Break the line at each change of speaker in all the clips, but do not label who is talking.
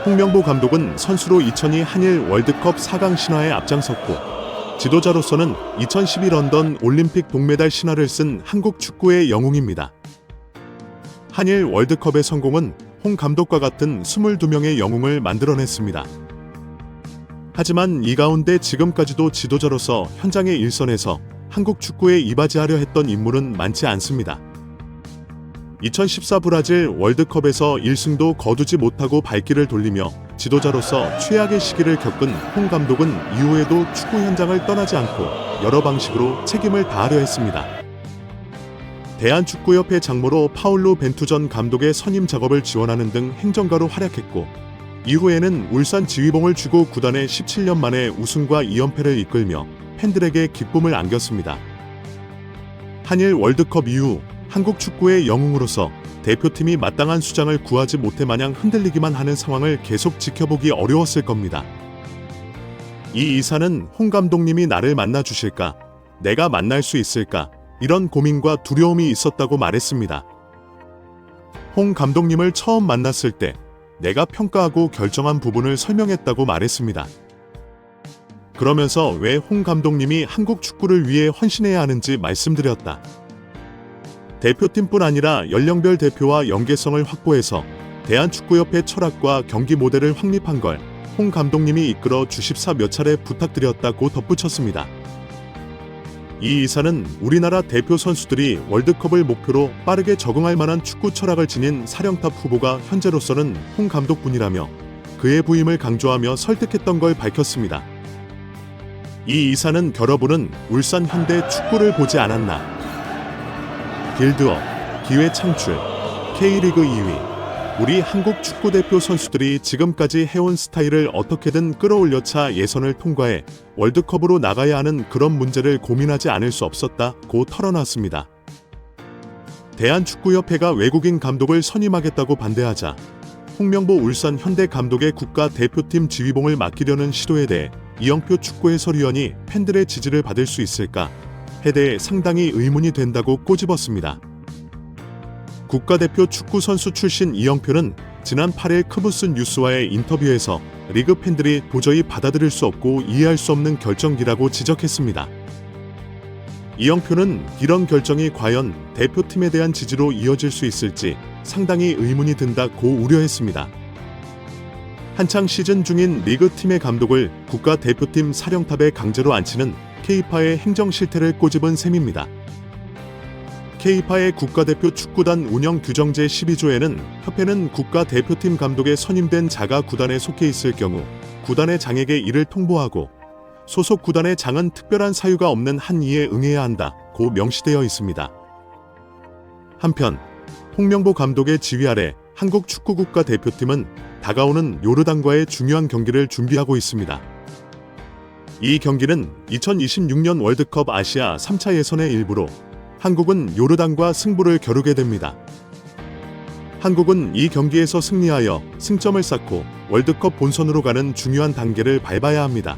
홍명보 감독은 선수로 2002 한일 월드컵 4강 신화에 앞장섰고 지도자로서는 2012 런던 올림픽 동메달 신화를 쓴 한국 축구의 영웅입니다. 한일 월드컵의 성공은 홍 감독과 같은 22명의 영웅을 만들어냈습니다. 하지만 이 가운데 지금까지도 지도자로서 현장의 일선에서 한국 축구에 이바지하려 했던 인물은 많지 않습니다. 2014 브라질 월드컵에서 1승도 거두지 못하고 발길을 돌리며 지도자로서 최악의 시기를 겪은 홍 감독은 이후에도 축구 현장을 떠나지 않고 여러 방식으로 책임을 다하려 했습니다. 대한축구협회 장모로 파울루 벤투전 감독의 선임 작업을 지원하는 등 행정가로 활약했고 이후에는 울산 지휘봉을 쥐고 구단에 17년 만에 우승과 2연패를 이끌며 팬들에게 기쁨을 안겼습니다. 한일 월드컵 이후 한국 축구의 영웅으로서 대표팀이 마땅한 수장을 구하지 못해 마냥 흔들리기만 하는 상황을 계속 지켜보기 어려웠을 겁니다. 이 이사는 홍 감독님이 나를 만나 주실까? 내가 만날 수 있을까? 이런 고민과 두려움이 있었다고 말했습니다. 홍 감독님을 처음 만났을 때 내가 평가하고 결정한 부분을 설명했다고 말했습니다. 그러면서 왜 홍 감독님이 한국 축구를 위해 헌신해야 하는지 말씀드렸다. 대표팀뿐 아니라 연령별 대표와 연계성을 확보해서 대한축구협회 철학과 경기 모델을 확립한 걸 홍 감독님이 이끌어 주십사 몇 차례 부탁드렸다고 덧붙였습니다. 이 이사는 우리나라 대표 선수들이 월드컵을 목표로 빠르게 적응할 만한 축구 철학을 지닌 사령탑 후보가 현재로서는 홍 감독뿐이라며 그의 부임을 강조하며 설득했던 걸 밝혔습니다. 이 이사는 결어부는 울산 현대 축구를 보지 않았나? 빌드업, 기회 창출, K리그 2위. 우리 한국 축구대표 선수들이 지금까지 해온 스타일을 어떻게든 끌어올려 예선을 통과해 월드컵으로 나가야 하는 그런 문제를 고민하지 않을 수 없었다고 털어놨습니다. 대한축구협회가 외국인 감독을 선임하겠다고 반대하자 홍명보 울산 현대 감독의 국가대표팀 지휘봉을 맡기려는 시도에 대해 이영표 축구 해설위원이 팬들의 지지를 받을 수 있을까? 에 대해 상당히 의문이 된다고 꼬집었습니다. 국가대표 축구 선수 출신 이영표는 지난 8일 크부스 뉴스와의 인터뷰에서 리그 팬들이 도저히 받아들일 수 없고 이해할 수 없는 결정이라고 지적했습니다. 이영표는 이런 결정이 과연 대표팀에 대한 지지로 이어질 수 있을지 상당히 의문이 든다고 우려했습니다. 한창 시즌 중인 리그팀의 감독을 국가대표팀 사령탑에 강제로 앉히는 K파의 행정 실태를 꼬집은 셈입니다. K파의 국가대표 축구단 운영 규정제 12조에는 협회는 국가대표팀 감독에 선임된 자가 구단에 속해 있을 경우 구단의 장에게 이를 통보하고 소속 구단의 장은 특별한 사유가 없는 한 이에 응해야 한다고 명시되어 있습니다. 한편 홍명보 감독의 지휘 아래 한국 축구 국가대표팀은 다가오는 요르단과의 중요한 경기를 준비하고 있습니다. 이 경기는 2026년 월드컵 아시아 3차 예선의 일부로 한국은 요르단과 승부를 겨루게 됩니다. 한국은 이 경기에서 승리하여 승점을 쌓고 월드컵 본선으로 가는 중요한 단계를 밟아야 합니다.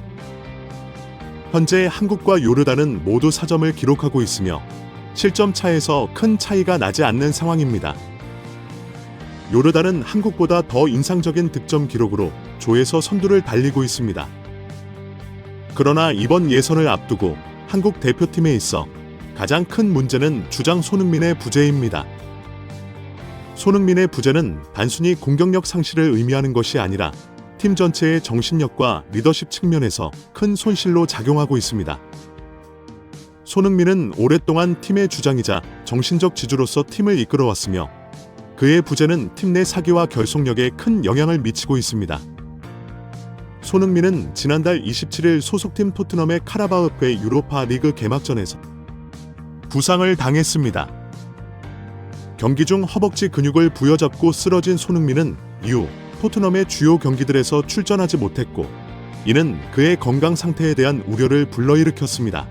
현재 한국과 요르단은 모두 4점을 기록하고 있으며 실점 차에서 큰 차이가 나지 않는 상황입니다. 요르단은 한국보다 더 인상적인 득점 기록으로 조에서 선두를 달리고 있습니다. 그러나 이번 예선을 앞두고 한국 대표팀에 있어 가장 큰 문제는 주장 손흥민의 부재입니다. 손흥민의 부재는 단순히 공격력 상실을 의미하는 것이 아니라 팀 전체의 정신력과 리더십 측면에서 큰 손실로 작용하고 있습니다. 손흥민은 오랫동안 팀의 주장이자 정신적 지주로서 팀을 이끌어왔으며 그의 부재는 팀 내 사기와 결속력에 큰 영향을 미치고 있습니다. 손흥민은 지난달 27일 소속팀 토트넘의 카라바오컵 유로파 리그 개막전에서 부상을 당했습니다. 경기 중 허벅지 근육을 부여잡고 쓰러진 손흥민은 이후 토트넘의 주요 경기들에서 출전하지 못했고 이는 그의 건강 상태에 대한 우려를 불러일으켰습니다.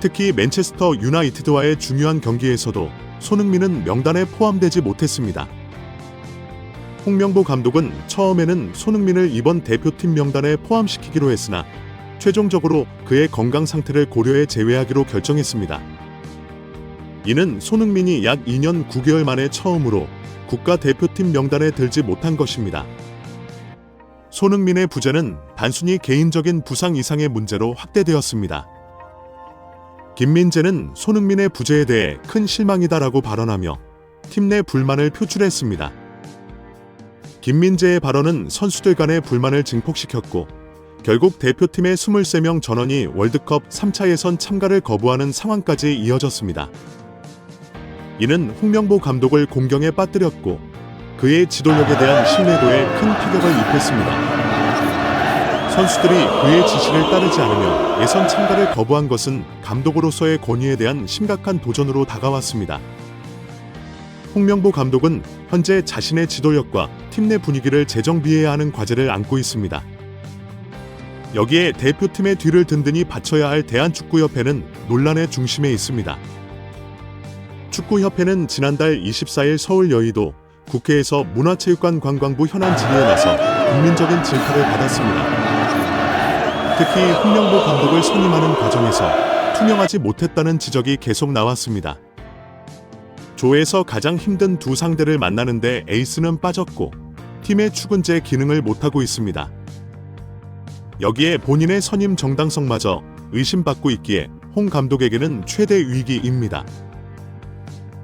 특히 맨체스터 유나이티드와의 중요한 경기에서도 손흥민은 명단에 포함되지 못했습니다. 홍명보 감독은 처음에는 손흥민을 이번 대표팀 명단에 포함시키기로 했으나 최종적으로 그의 건강 상태를 고려해 제외하기로 결정했습니다. 이는 손흥민이 약 2년 9개월 만에 처음으로 국가대표팀 명단에 들지 못한 것입니다. 손흥민의 부재는 단순히 개인적인 부상 이상의 문제로 확대되었습니다. 김민재는 손흥민의 부재에 대해 큰 실망이다라고 발언하며 팀 내 불만을 표출했습니다. 김민재의 발언은 선수들 간의 불만을 증폭시켰고 결국 대표팀의 23명 전원이 월드컵 3차 예선 참가를 거부하는 상황까지 이어졌습니다. 이는 홍명보 감독을 공경에 빠뜨렸고 그의 지도력에 대한 신뢰도에 큰 타격을 입혔습니다. 선수들이 그의 지시를 따르지 않으며 예선 참가를 거부한 것은 감독으로서의 권위에 대한 심각한 도전으로 다가왔습니다. 홍명보 감독은 현재 자신의 지도력과 팀 내 분위기를 재정비해야 하는 과제를 안고 있습니다. 여기에 대표팀의 뒤를 든든히 받쳐야 할 대한축구협회는 논란의 중심에 있습니다. 축구협회는 지난달 24일 서울 여의도 국회에서 문화체육관 관광부 현안 질의에 나서 국민적인 질타를 받았습니다. 특히 홍명보 감독을 선임하는 과정에서 투명하지 못했다는 지적이 계속 나왔습니다. 조에서 가장 힘든 두 상대를 만나는데 에이스는 빠졌고 팀의 축은제 기능을 못하고 있습니다. 여기에 본인의 선임 정당성마저 의심받고 있기에 홍 감독에게는 최대 위기입니다.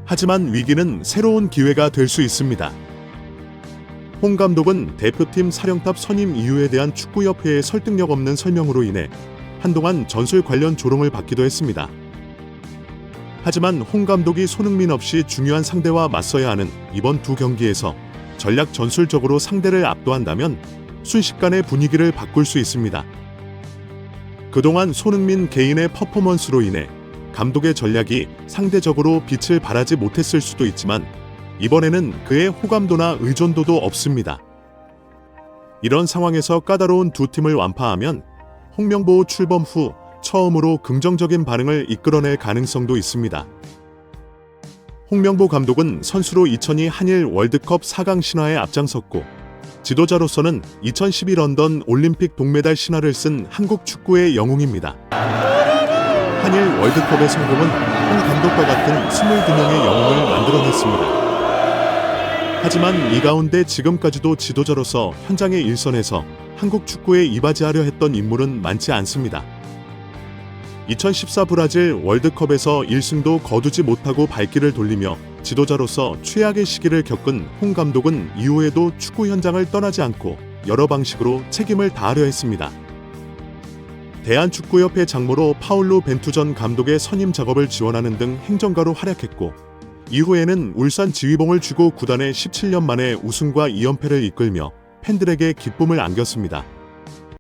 하지만 위기는 새로운 기회가 될 수 있습니다. 홍 감독은 대표팀 사령탑 선임 이유에 대한 축구협회의 설득력 없는 설명으로 인해 한동안 전술 관련 조롱을 받기도 했습니다. 하지만 홍 감독이 손흥민 없이 중요한 상대와 맞서야 하는 이번 두 경기에서 전략 전술적으로 상대를 압도한다면 순식간에 분위기를 바꿀 수 있습니다. 그동안 손흥민 개인의 퍼포먼스로 인해 감독의 전략이 상대적으로 빛을 발하지 못했을 수도 있지만 이번에는 그의 호감도나 의존도도 없습니다. 이런 상황에서 까다로운 두 팀을 완파하면 홍명보 출범 후 처음으로 긍정적인 반응을 이끌어낼 가능성도 있습니다. 홍명보 감독은 선수로 2002 한일 월드컵 4강 신화에 앞장섰고 지도자로서는 2012 런던 올림픽 동메달 신화를 쓴 한국 축구의 영웅입니다. 한일 월드컵의 성공은 홍 감독과 같은 22명의 영웅을 만들어냈습니다. 하지만 이 가운데 지금까지도 지도자로서 현장의 일선에서 한국 축구에 이바지하려 했던 인물은 많지 않습니다. 2014 브라질 월드컵에서 1승도 거두지 못하고 발길을 돌리며 지도자로서 최악의 시기를 겪은 홍 감독은 이후에도 축구 현장을 떠나지 않고 여러 방식으로 책임을 다하려 했습니다. 대한축구협회 장모로 파울로 벤투 전 감독의 선임 작업을 지원하는 등 행정가로 활약했고 이후에는 울산 지휘봉을 쥐고 구단에 17년 만에 우승과 2연패를 이끌며 팬들에게 기쁨을 안겼습니다.